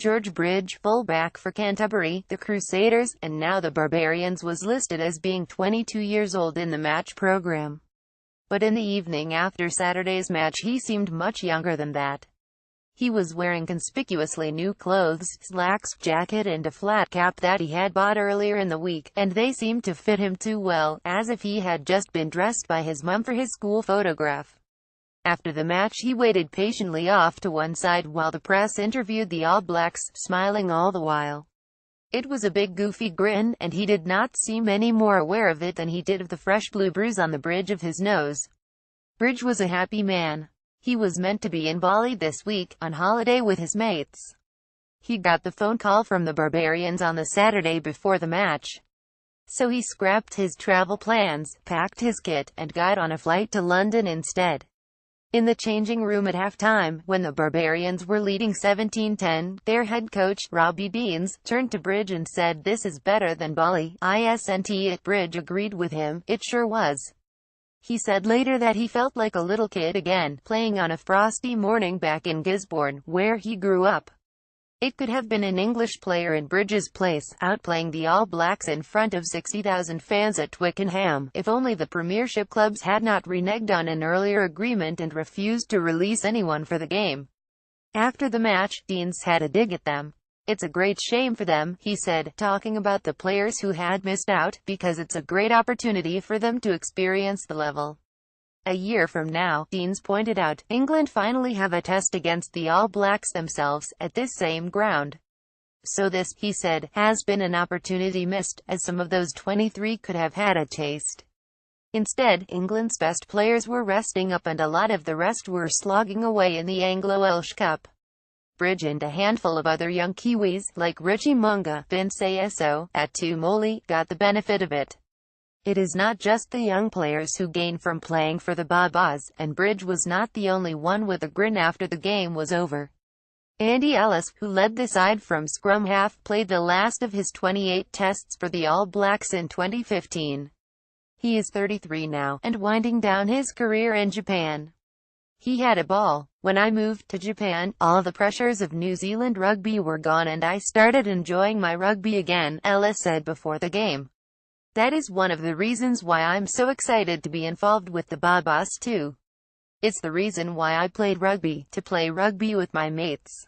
George Bridge, fullback for Canterbury, the Crusaders, and now the Barbarians, was listed as being 22 years old in the match program. But in the evening after Saturday's match he seemed much younger than that. He was wearing conspicuously new clothes, slacks, jacket and a flat cap that he had bought earlier in the week, and they seemed to fit him too well, as if he had just been dressed by his mum for his school photograph. After the match he waited patiently off to one side while the press interviewed the All Blacks, smiling all the while. It was a big goofy grin, and he did not seem any more aware of it than he did of the fresh blue bruise on the bridge of his nose. Bridge was a happy man. He was meant to be in Bali this week, on holiday with his mates. He got the phone call from the Barbarians on the Saturday before the match. So he scrapped his travel plans, packed his kit, and got on a flight to London instead. In the changing room at halftime, when the Barbarians were leading 17-10, their head coach, Robbie Deans, turned to Bridge and said, "This is better than Bali, isn't it?" Bridge agreed with him, "It sure was." He said later that he felt like a little kid again, playing on a frosty morning back in Gisborne, where he grew up. It could have been an English player in Bridge's place, outplaying the All Blacks in front of 60,000 fans at Twickenham, if only the Premiership clubs had not reneged on an earlier agreement and refused to release anyone for the game. After the match, Deans had a dig at them. "It's a great shame for them," he said, talking about the players who had missed out, because it's a great opportunity for them to experience the level. A year from now, Deans pointed out, England finally have a test against the All Blacks themselves, at this same ground. "So this," he said, "has been an opportunity missed, as some of those 23 could have had a taste. Instead, England's best players were resting up and a lot of the rest were slogging away in the Anglo-Welsh Cup." Bridge and a handful of other young Kiwis, like Richie Munga, Vince Aso, Atu Moli, got the benefit of it. It is not just the young players who gain from playing for the Babas, and Bridge was not the only one with a grin after the game was over. Andy Ellis, who led the side from scrum half, played the last of his 28 tests for the All Blacks in 2015. He is 33 now, and winding down his career in Japan. "He had a ball. When I moved to Japan, all the pressures of New Zealand rugby were gone and I started enjoying my rugby again," Ellis said before the game. "That is one of the reasons why I'm so excited to be involved with the Babas too. It's the reason why I played rugby, to play rugby with my mates."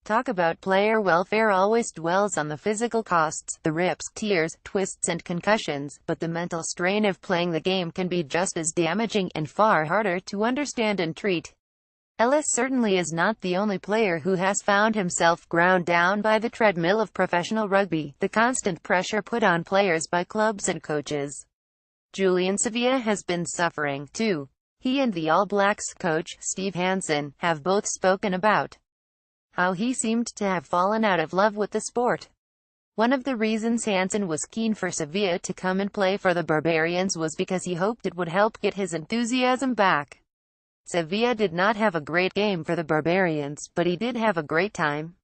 Talk about player welfare always dwells on the physical costs, the rips, tears, twists and concussions, but the mental strain of playing the game can be just as damaging, and far harder to understand and treat. Ellis certainly is not the only player who has found himself ground down by the treadmill of professional rugby, the constant pressure put on players by clubs and coaches. Julian Savea has been suffering, too. He and the All Blacks coach, Steve Hansen, have both spoken about how he seemed to have fallen out of love with the sport. One of the reasons Hansen was keen for Savea to come and play for the Barbarians was because he hoped it would help get his enthusiasm back. Savea did not have a great game for the Barbarians, but he did have a great time.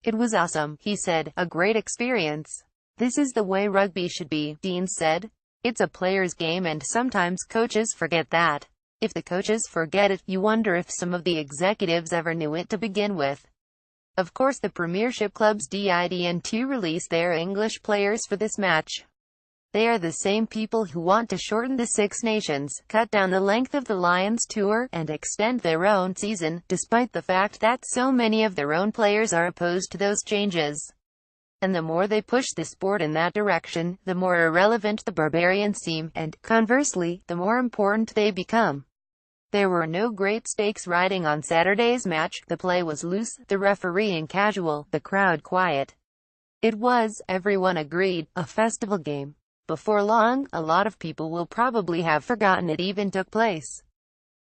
"It was awesome," he said, "a great experience. This is the way rugby should be," Dean said. "It's a player's game and sometimes coaches forget that. If the coaches forget it, you wonder if some of the executives ever knew it to begin with." Of course the Premiership clubs didn't release their English players for this match. They are the same people who want to shorten the Six Nations, cut down the length of the Lions tour, and extend their own season, despite the fact that so many of their own players are opposed to those changes. And the more they push the sport in that direction, the more irrelevant the Barbarians seem, and, conversely, the more important they become. There were no great stakes riding on Saturday's match. The play was loose, the refereeing casual, the crowd quiet. It was, everyone agreed, a festival game. Before long, a lot of people will probably have forgotten it even took place.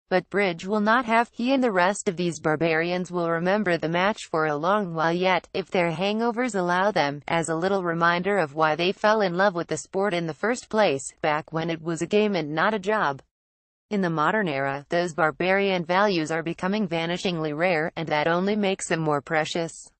But Bridge will not have. He and the rest of these Barbarians will remember the match for a long while yet, if their hangovers allow them, as a little reminder of why they fell in love with the sport in the first place, back when it was a game and not a job. In the modern era, those barbarian values are becoming vanishingly rare, and that only makes them more precious.